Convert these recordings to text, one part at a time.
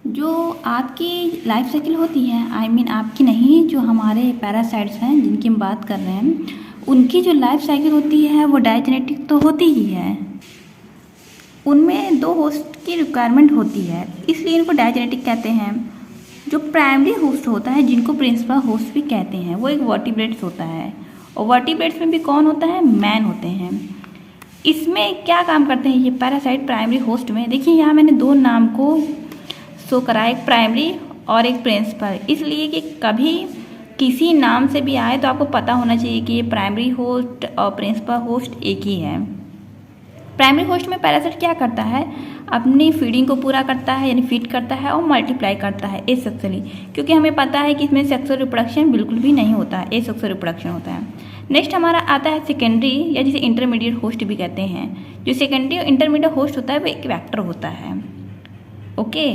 जो आपकी life cycle होती है, आपकी नहीं, जो हमारे पैरासाइट्स हैं जिनकी हम बात कर रहे हैं, उनकी जो लाइफ साइकिल होती है वो डायजेनेटिक तो होती ही है। उनमें 2 होस्ट की रिक्वायरमेंट होती है, इसलिए इनको डायजेनेटिक कहते हैं। जो प्राइमरी होस्ट होता है, जिनको प्रिंसिपल होस्ट भी कहते हैं, वो एक वर्टिब्रेट्स होता है। और वर्टिब्रेट्स में भी कौन होता है? मैन होते हैं। इसमें क्या काम करते हैं ये पैरासाइट प्राइमरी होस्ट में? देखिए यहाँ मैंने 2 नाम को शो करा, एक प्राइमरी और एक प्रिंसिपल, इसलिए कि कभी किसी नाम से भी आए तो आपको पता होना चाहिए कि ये प्राइमरी होस्ट और प्रिंसिपल होस्ट एक ही है। प्राइमरी होस्ट में पैरासाइट क्या करता है? अपनी फीडिंग को पूरा करता है, यानी फीड करता है और मल्टीप्लाई करता है एसेक्सुअली, क्योंकि हमें पता है कि इसमें सेक्सुअल रिप्रोडक्शन बिल्कुल भी नहीं होता है, एसेक्सुअल रिप्रोडक्शन होता है। नेक्स्ट हमारा आता है सेकेंडरी, या जिसे इंटरमीडिएट होस्ट भी कहते हैं। जो सेकेंडरी और इंटरमीडिएट होस्ट होता है वो एक वेक्टर होता है। ओके,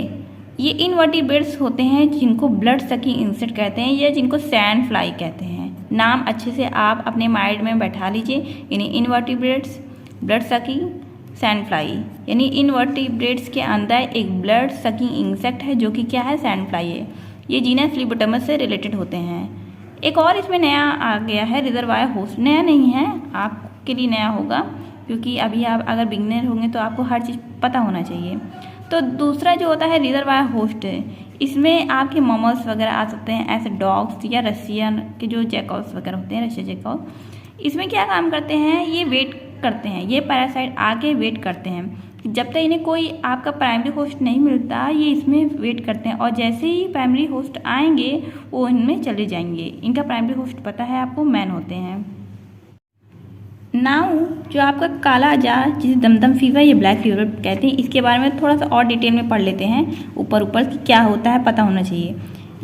ये इनवर्टिब्रेट्स होते हैं जिनको ब्लड सकिंग इंसेक्ट कहते हैं, या जिनको सैंड फ्लाई कहते हैं। नाम अच्छे से आप अपने माइंड में बैठा लीजिए, यानी invertebrates, blood sucking, sand fly. यानी इनवर्टिब्रेट्स के अंदर एक ब्लड सकिंग इंसेक्ट है जो कि क्या है? सैंड फ्लाई है। ये जीनस फ्लीबोटमस से रिलेटेड होते हैं। एक और इसमें नया आ गया है, रिजर्वायर होस्ट। नया नहीं है, आपके लिए नया होगा, क्योंकि अभी आप अगर बिगनर होंगे तो आपको हर चीज़ पता होना चाहिए। तो दूसरा जो होता है रिजर्वायर होस्ट, इसमें आपके मॉमल्स वगैरह आ सकते हैं, ऐसे डॉग्स या रशियन के जो जैकल्स वगैरह होते हैं, रशिया जैकल। इसमें क्या काम करते हैं? ये वेट करते हैं, ये पैरासाइट आके वेट करते हैं। जब तक इन्हें कोई आपका प्राइमरी होस्ट नहीं मिलता, ये इसमें वेट करते हैं, और जैसे ही प्राइमरी होस्ट आएंगे वो इनमें चले जाएंगे। इनका प्राइमरी होस्ट पता है आपको? मैन होते हैं। नाउ जो आपका काला जार, जिसे दमदम फीवर या ब्लैक फीवर कहते हैं, इसके बारे में थोड़ा सा और डिटेल में पढ़ लेते हैं ऊपर ऊपर कि क्या होता है, पता होना चाहिए।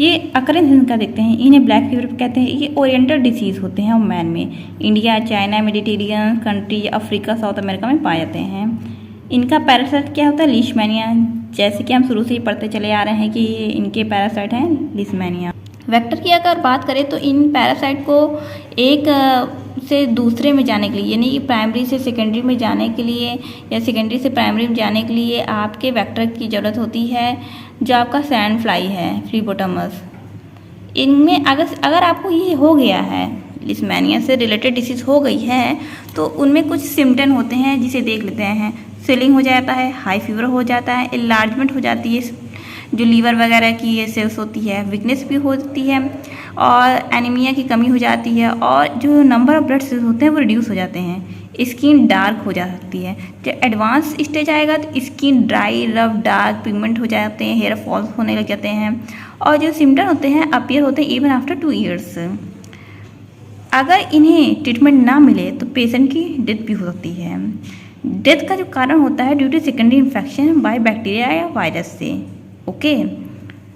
ये अकरेंस इनका देखते हैं, इन्हें ब्लैक फीवर कहते हैं। ये ओरिएंटल डिसीज़ होते हैं मैन में। India, China, Mediterranean country, Africa, south America में पाए जाते हैं। इनका पैरासाइट क्या होता है? लीशमैनिया। जैसे कि हम शुरू से ही पढ़ते चले आ रहे हैं कि ये इनके पैरासाइट हैं लीशमैनिया। वेक्टर की अगर बात करें तो इन पैरासाइट को एक से दूसरे में जाने के लिए, यानी कि प्राइमरी से सेकेंडरी में जाने के लिए या सेकेंडरी से प्राइमरी में जाने के लिए आपके वेक्टर की ज़रूरत होती है, जो आपका सैंड फ्लाई है, फ्लीबोटमस। इनमें अगर आपको ये हो गया है, लिस्मेनिया से रिलेटेड डिसीज़ हो गई है, तो उनमें कुछ सिम्टम होते हैं जिसे देख लेते हैं। स्वेलिंग हो जाता है, हाई फीवर हो जाता है, इलार्जमेंट हो जाती है, जो लीवर वगैरह की ये सेल्स होती है, वीकनेस भी होती है, और एनीमिया की कमी हो जाती है, और जो नंबर ऑफ ब्लड सेल्स होते हैं वो रिड्यूस हो जाते हैं। स्किन डार्क हो जा सकती है। जब एडवांस स्टेज आएगा तो skin dry, rough, dark, pigment हो जाते हैं, हेयर फॉल्स होने लग जाते हैं, और जो सिम्टम होते हैं अपीयर होते हैं इवन आफ्टर 2 ईयर्स। अगर इन्हें ट्रीटमेंट ना मिले तो पेशेंट की डेथ भी हो सकती है। डेथ का जो कारण होता है due to secondary infection by bacteria या वायरस से। ओके,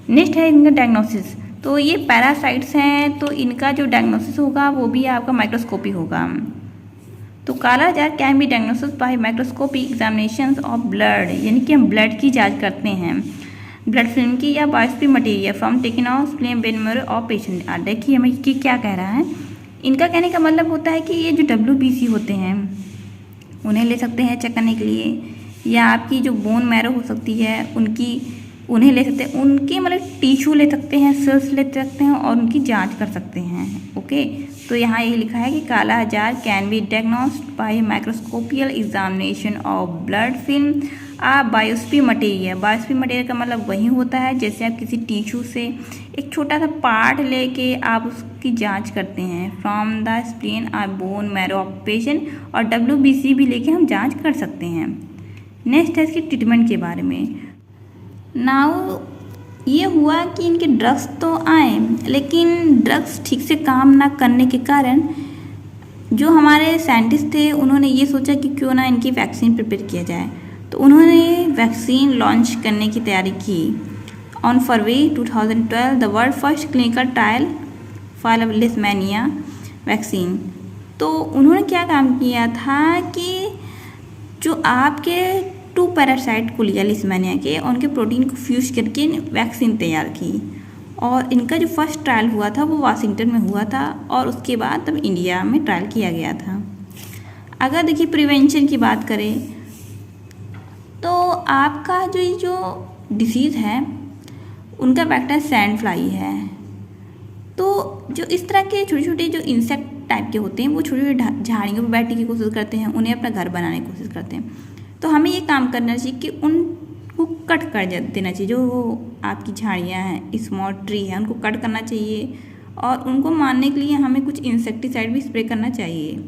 नेक्स्ट है इनका डायग्नोसिस। तो ये पैरासाइट्स हैं, तो इनका जो डायग्नोसिस होगा वो भी आपका माइक्रोस्कोपी होगा। तो काला jar can be diagnosis by microscopy examination of blood, यानी कि हम ब्लड की जांच करते हैं, ब्लड फिल्म की या biopsy material from taken of brain memory of patient. देखिए हमें कि क्या कह रहा है। इनका कहने का मतलब होता है कि ये जो WBC होते हैं उन्हें ले सकते हैं चेक करने के लिए, या आपकी जो बोन मैरो हो सकती है उन्हें ले सकते हैं, उनके मतलब टिश्यू ले सकते हैं, सेल्स ले सकते हैं और उनकी जांच कर सकते हैं। ओके, तो यहाँ ये लिखा है कि kala jar can be diagnosed by microscopical examination of blood film or biopsy material. Biopsy material का मतलब वही होता है जैसे आप किसी टिश्यू से एक छोटा सा पार्ट लेके आप उसकी जांच करते हैं, from the spleen or bone marrow of patient, और WBC भी लेके हम जाँच कर सकते हैं। नेक्स्ट है इसकी ट्रीटमेंट के बारे में। नाउ ये हुआ कि इनके ड्रग्स तो आए, लेकिन ड्रग्स ठीक से काम ना करने के कारण जो हमारे साइंटिस्ट थे उन्होंने ये सोचा कि क्यों ना इनकी वैक्सीन प्रिपेयर किया जाए। तो उन्होंने वैक्सीन लॉन्च करने की तैयारी की। On February 2012 the world first clinical trial for leishmania vaccine. तो उन्होंने क्या काम किया था कि जो आपके 2 पैरासाइट को लिया लिस्मेनिया के, उनके प्रोटीन को फ्यूज करके वैक्सीन तैयार की, और इनका जो फर्स्ट ट्रायल हुआ था वो वाशिंगटन में हुआ था, और उसके बाद तब इंडिया में ट्रायल किया गया था। अगर देखिए प्रिवेंशन की बात करें तो आपका जो डिसीज़ है उनका वेक्टर सैंड फ्लाई है। तो जो इस तरह के छोटे छोटे जो इंसेक्ट टाइप के होते हैं वो छोटे छोटे झाड़ियों पर बैठने की कोशिश करते हैं, उन्हें अपना घर बनाने की कोशिश करते हैं। तो हमें ये काम करना चाहिए कि उनको कट कर देना चाहिए। जो आपकी झाड़ियाँ हैं, स्मॉल ट्री है, उनको कट करना चाहिए और उनको मारने के लिए हमें कुछ इंसेक्टिसाइड भी स्प्रे करना चाहिए।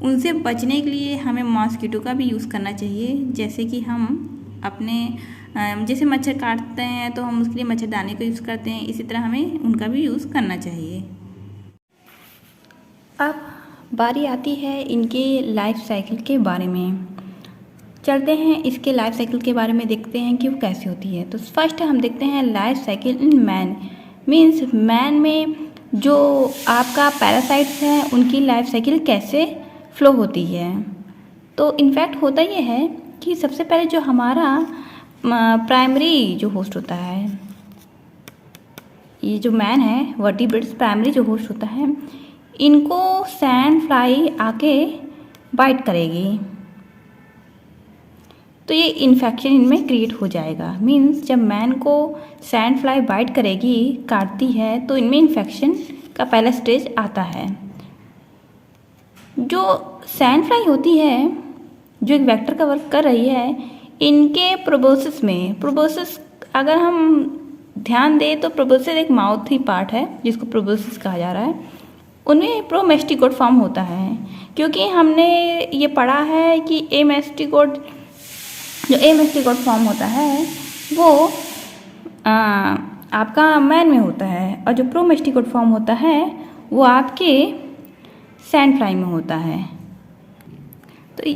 उनसे बचने के लिए हमें मॉस्किटो का भी यूज़ करना चाहिए। जैसे कि हम अपने जैसे मच्छर काटते हैं तो हम उसके लिए मच्छरदानी का यूज़ करते हैं, इसी तरह हमें उनका भी यूज़ करना चाहिए। अब बारी आती है इनके लाइफ साइकिल के बारे में। चलते हैं इसके लाइफ साइकिल के बारे में, देखते हैं कि वो कैसे होती है। तो फर्स्ट हम देखते हैं life cycle in man. Means man में जो आपका पैरासाइट्स हैं उनकी लाइफ साइकिल कैसे फ्लो होती है। तो इनफैक्ट होता ये है कि सबसे पहले जो हमारा प्राइमरी जो होस्ट होता है, ये जो मैन है, वर्टिब्रेट्स प्राइमरी जो होस्ट होता है, इनको सैंड फ्लाई आके बाइट करेगी तो ये इन्फेक्शन इनमें क्रिएट हो जाएगा। मीन्स जब मैन को सैंड फ्लाई बाइट करेगी, काटती है, तो इनमें इन्फेक्शन का पहला स्टेज आता है। जो सैंड फ्लाई होती है, जो एक वेक्टर का वर्क कर रही है, इनके प्रोबोसिस में, प्रोबोसिस अगर हम ध्यान दें तो प्रोबोसिस एक माउथ ही पार्ट है जिसको प्रोबोसिस कहा जा रहा है, उनमें प्रोमेस्टिकोट फॉर्म होता है। क्योंकि हमने ये पढ़ा है कि एमेस्टिकोट, जो एमेस्टिकोट फॉर्म होता है वो आपका मैन में होता है और जो प्रोमेस्टिकोट फॉर्म होता है वो आपके सैंड फ्लाई में होता है। तो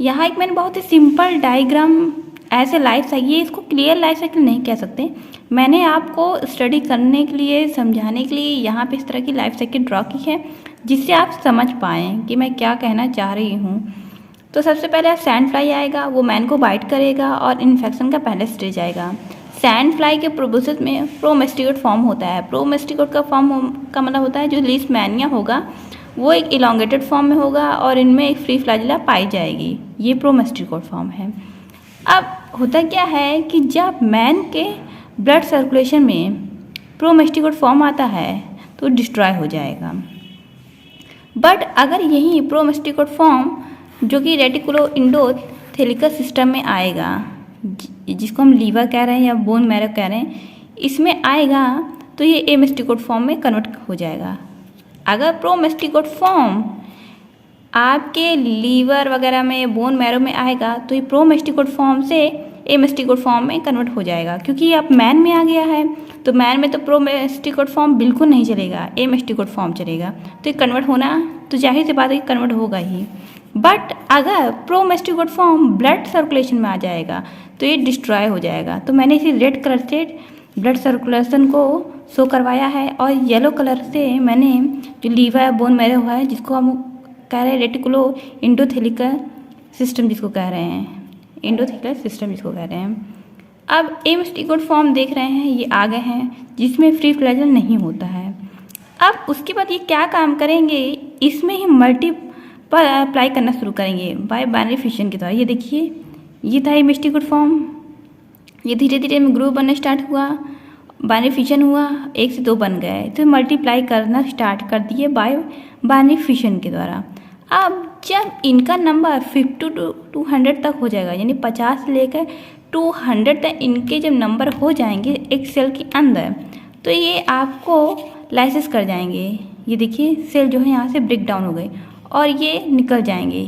यहाँ एक मैंने बहुत ही सिंपल डायग्राम ऐसे लाइफ साइकिल, ये इसको क्लियर लाइफ साइकिल नहीं कह सकते, मैंने आपको स्टडी करने के लिए, समझाने के लिए यहाँ पे इस तरह की लाइफ साइकिल ड्रॉ की है जिससे आप समझ पाएँ कि मैं क्या कहना चाह रही हूँ। तो सबसे पहले सैंड फ्लाई आएगा, वो मैन को बाइट करेगा और इन्फेक्शन का पहला स्टेज आएगा। सैंड फ्लाई के प्रोबोसिस में प्रोमेस्टिकोट फॉर्म होता है। प्रोमेस्टिकोट का फॉर्म का मतलब होता है जो लीस्ट मैनिया होगा वो एक इलोंगेटेड फॉर्म में होगा और इनमें एक फ्री फ्लैजिला पाई जाएगी। ये प्रोमेस्टिकोट फॉर्म है। अब होता क्या है कि जब मैन के ब्लड सर्कुलेशन में प्रोमेस्टिकोट फॉर्म आता है तो डिस्ट्रॉय हो जाएगा। बट अगर यही प्रोमेस्टिकोट फॉर्म जो कि रेटिकुलो इंडोथेलिकस सिस्टम में आएगा, जिसको हम लीवर कह रहे हैं या बोन मैरो कह रहे हैं, इसमें आएगा तो ये एमेस्टिकोट फॉर्म में कन्वर्ट हो जाएगा। अगर प्रोमेस्टिकोट फॉर्म आपके लीवर वगैरह में, बोन मैरो में आएगा तो ये प्रोमेस्टिकोट फॉर्म से एमेस्टिकोट फॉर्म में कन्वर्ट हो जाएगा। क्योंकि ये अब मैन में आ गया है तो मैन में तो प्रोमेस्टिकोट फॉर्म बिल्कुल नहीं चलेगा, एमेस्टिकोट फॉर्म चलेगा। तो ये कन्वर्ट होना तो जाहिर सी बात है कि कन्वर्ट होगा ही। बट अगर प्रोमेस्टिकोट फॉर्म ब्लड सर्कुलेशन में आ जाएगा तो ये डिस्ट्रॉय हो जाएगा। तो मैंने इसी रेड कलर से ब्लड सर्कुलेशन को शो करवाया है और येलो कलर से मैंने जो लीवर बोन मैरो हुआ है, जिसको हम कह रहे हैं रेटिकुलो इंडोथेलिकल सिस्टम, जिसको कह रहे हैं इंडोथेलिकल सिस्टम जिसको कह रहे हैं। अब एमेस्टिकोट फॉर्म देख रहे हैं, ये आ गए हैं जिसमें फ्री फ्लैजिल नहीं होता है। अब उसके बाद ये क्या काम करेंगे, इसमें ही मल्टीपल अप्लाई करना शुरू करेंगे बाय बाइनरी फिशन के द्वारा। ये देखिए, ये था एमेस्टिकोट फॉर्म, ये धीरे धीरे में ग्रुप बनना स्टार्ट हुआ, बाइनरी फिशन हुआ, 1 से 2 बन गए, तो मल्टीप्लाई करना स्टार्ट कर दिए बाय बाइनरी फिशन के द्वारा। अब जब इनका नंबर 50 to 200 तक हो जाएगा, यानी 50 से लेकर 200 तक इनके जब नंबर हो जाएंगे एक सेल के अंदर, तो ये आपको लाइसिस कर जाएंगे। ये देखिए सेल जो है यहाँ से ब्रेक डाउन हो गए और ये निकल जाएंगे।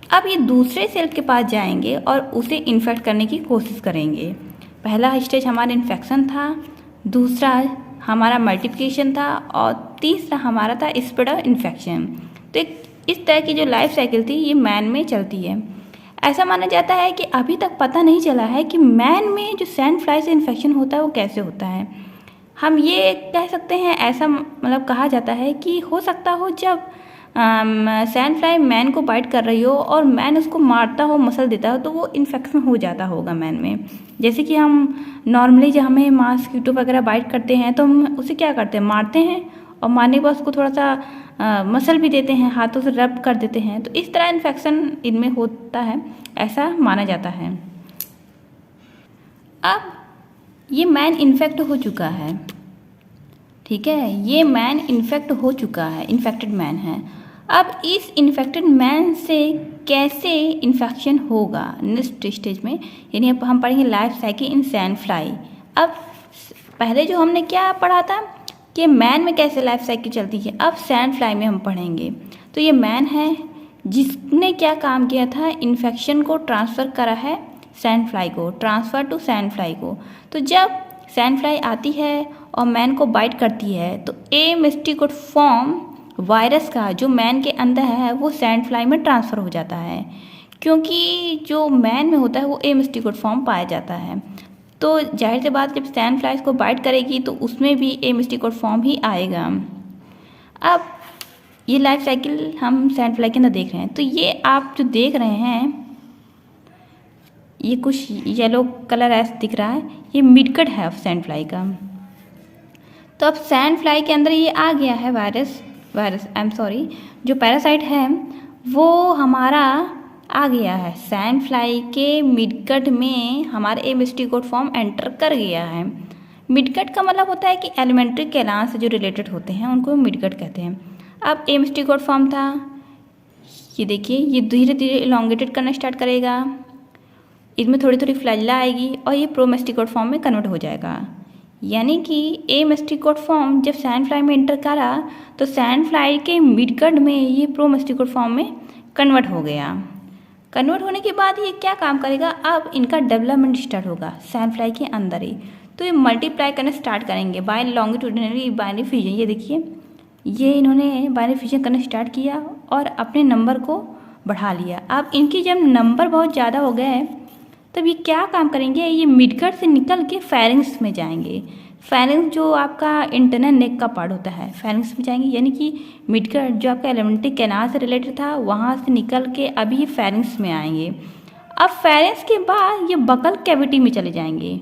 अब ये दूसरे सेल के पास जाएंगे और उसे इन्फेक्ट करने की कोशिश करेंगे। पहला स्टेज हमारा इन्फेक्शन था, दूसरा हमारा मल्टीप्लिकेशन था और तीसरा हमारा था स्प्रेड ऑफ इन्फेक्शन। तो इस तरह की जो लाइफ साइकिल थी ये मैन में चलती है। ऐसा माना जाता है कि अभी तक पता नहीं चला है कि मैन में जो सैंड फ्लाई से इन्फेक्शन होता है वो कैसे होता है। हम ये कह सकते हैं, ऐसा मतलब कहा जाता है कि हो सकता हो जब सैंड फ्लाई मैन को बाइट कर रही हो और मैन उसको मारता हो, मसल देता हो, तो वो इन्फेक्शन हो जाता होगा मैन में। जैसे कि हम नॉर्मली जब हमें मॉस्किटो वगैरह बाइट करते हैं तो हम उसे क्या करते हैं, मारते हैं और मारने के बाद उसको थोड़ा सा मसल भी देते हैं, हाथों से रब कर देते हैं। तो इस तरह इन्फेक्शन इनमें होता है, ऐसा माना जाता है। अब ये मैन इन्फेक्ट हो चुका है, ठीक है, ये मैन इन्फेक्ट हो चुका है, इन्फेक्टेड मैन है। अब इस इन्फेक्टेड मैन से कैसे इन्फेक्शन होगा नेक्स्ट स्टेज में, यानी अब हम पढ़ेंगे life cycle in sand fly. अब पहले जो हमने क्या पढ़ा था कि मैन में कैसे लाइफ साइकिल चलती है, अब सैंड फ्लाई में हम पढ़ेंगे। तो ये मैन है जिसने क्या काम किया था, इन्फेक्शन को ट्रांसफ़र करा है सैंड फ्लाई को, ट्रांसफ़र टू सैंड फ्लाई को। तो जब सैंड फ्लाई आती है और मैन को बाइट करती है तो ए मिस्टिकोट फॉर्म वायरस का जो मैन के अंदर है वो सैंड फ्लाई में ट्रांसफ़र हो जाता है, क्योंकि जो मैन में होता है वो ए मिस्टिकोट फॉर्म पाया जाता है। तो जाहिर सी बात, जब सैंड फ्लाई को बाइट करेगी तो उसमें भी ए मिस्टिकोट फॉर्म ही आएगा। अब ये लाइफ साइकिल हम सैंड फ्लाई के अंदर देख रहे हैं। तो ये आप जो देख रहे हैं, ये कुछ येलो कलर ऐसा दिख रहा है, ये मिडकट है सैंड फ्लाई का। तो अब सैंड फ्लाई के अंदर ये आ गया है वायरस आई एम सॉरी, जो पैरासाइट है वो हमारा आ गया है सैंड फ्लाई के मिडकट में, हमारे ए मिस्टिकोट फॉर्म एंटर कर गया है। मिडकट का मतलब होता है कि एलिमेंट्री कैलान से जो रिलेटेड होते हैं उनको मिडकट कहते हैं। अब ए मिस्टिकोट फॉर्म था, ये देखिए ये धीरे धीरे इलोंगेटेड करना स्टार्ट करेगा, इसमें थोड़ी थोड़ी फ्लैजिला आएगी और ये प्रोमेस्टिकोट फॉर्म में कन्वर्ट हो जाएगा। यानी कि ए मिस्टिकोट फॉर्म जब सैंड फ्लाई में एंटर करा तो सैंड फ्लाई के मिडकट में ये प्रोमेस्टिकोट फॉर्म में कन्वर्ट हो गया। कन्वर्ट होने के बाद ये क्या काम करेगा, अब इनका डेवलपमेंट स्टार्ट होगा सैंड फ्लाई के अंदर ही। तो ये मल्टीप्लाई करना स्टार्ट करेंगे बाय लॉन्गिट्यूडिनरी बाइनरी फ्यूजन। ये देखिए ये इन्होंने बाइनरी फ्यूजन करना स्टार्ट किया और अपने नंबर को बढ़ा लिया। अब इनकी जब नंबर बहुत ज़्यादा हो गए तब ये क्या काम करेंगे, ये मिडकट से निकल के फेरिंग्स में जाएंगे। फेरिंग्स जो आपका इंटरनल नेक का पार्ट होता है, फेरिंग्स में जाएंगे, यानी कि मिडकट जो आपका एलिमेंट्री कैनाल से रिलेटेड था वहाँ से निकल के अभी फेरिंग्स में आएंगे। अब फेरिंग्स के बाद ये बकल कैविटी में चले जाएंगे।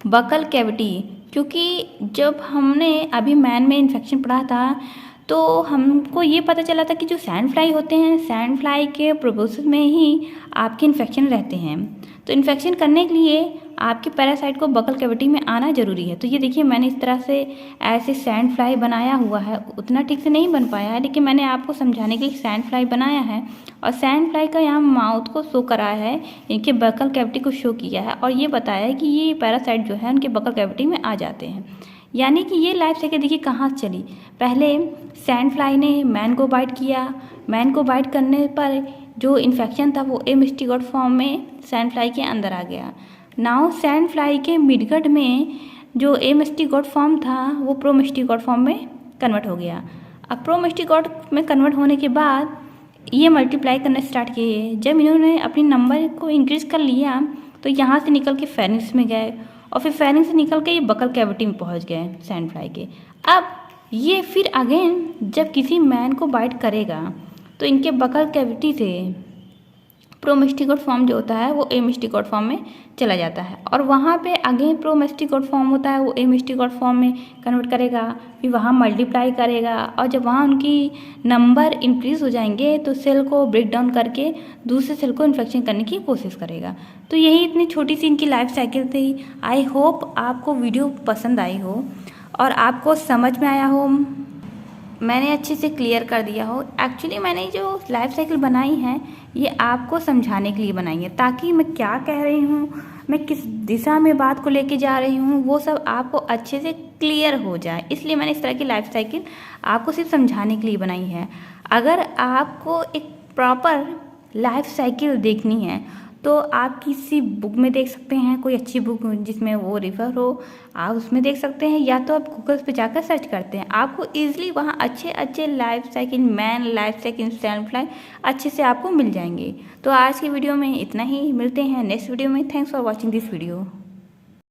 बकल कैविटी, क्योंकि जब हमने अभी मैन में इन्फेक्शन पढ़ा था तो हमको ये पता चला था कि जो सैंड फ्लाई होते हैं, सैंड फ्लाई के प्रोबोसिस में ही आपके इन्फेक्शन रहते हैं। तो इन्फेक्शन करने के लिए आपके पैरासाइट को बकल कैविटी में आना ज़रूरी है। तो ये देखिए मैंने इस तरह से ऐसे सैंड फ्लाई बनाया हुआ है, उतना ठीक से नहीं बन पाया है लेकिन मैंने आपको समझाने के लिए सैंड फ्लाई बनाया है और सैंड फ्लाई का यहाँ माउथ को शो करा है, इनके बकल कैविटी को शो किया है और ये बताया है कि ये पैरासाइट जो है उनके बकल कैविटी में आ जाते हैं। यानी कि ये लाइफ साइकिल देखिए कहाँ से चली। पहले सैंड फ्लाई ने मैन को बाइट किया, मैन को बाइट करने पर जो इन्फेक्शन था वो ए मिस्टिकोट फॉर्म में सैंड फ्लाई के अंदर आ गया। नाउ सैंड फ्लाई के मिडगट में जो ए मिस्टिकोट फॉर्म था वो प्रोमिस्टिकोट फॉर्म में कन्वर्ट हो गया। अब प्रोमिस्टिकोट में कन्वर्ट होने के बाद ये मल्टीप्लाई करना स्टार्ट किए। जब इन्होंने अपनी नंबर को इंक्रीज कर लिया तो यहाँ से निकल के फेरिंग्स में गए और फिर फेरिंग्स से निकल के ये बकल कैविटी में पहुँच गए सैंड फ्लाई के। अब ये फिर अगेन जब किसी मैन को बाइट करेगा तो इनके बकल कैविटी से प्रोमिस्टिकोट फॉर्म जो होता है वो ए मिस्टिकोट फॉर्म में चला जाता है और वहाँ पे अगेन प्रोमिस्टिकोट फॉर्म होता है वो ए मिस्टिकोट फॉर्म में कन्वर्ट करेगा, फिर वहाँ मल्टीप्लाई करेगा और जब वहाँ उनकी नंबर इंक्रीज़ हो जाएंगे तो सेल को ब्रेक डाउन करके दूसरे सेल को इन्फेक्शन करने की कोशिश करेगा। तो यही इतनी छोटी सी इनकी लाइफ साइकिल थी। आई होप आपको वीडियो पसंद आई हो और आपको समझ में आया हो, मैंने अच्छे से क्लियर कर दिया हो। एक्चुअली मैंने जो लाइफ साइकिल बनाई है ये आपको समझाने के लिए बनाई है ताकि मैं क्या कह रही हूँ, मैं किस दिशा में बात को लेके जा रही हूँ वो सब आपको अच्छे से क्लियर हो जाए। इसलिए मैंने इस तरह की लाइफ साइकिल आपको सिर्फ समझाने के लिए बनाई है। अगर आपको एक प्रॉपर लाइफ साइकिल देखनी है तो आप किसी बुक में देख सकते हैं, कोई अच्छी बुक जिसमें वो रिफ़र हो आप उसमें देख सकते हैं, या तो आप गूगल पे जाकर सर्च करते हैं, आपको इजीली वहाँ अच्छे अच्छे life cycle man, life cycle sand fly अच्छे से आपको मिल जाएंगे। तो आज की वीडियो में इतना ही, मिलते हैं नेक्स्ट वीडियो में। Thanks for watching this video.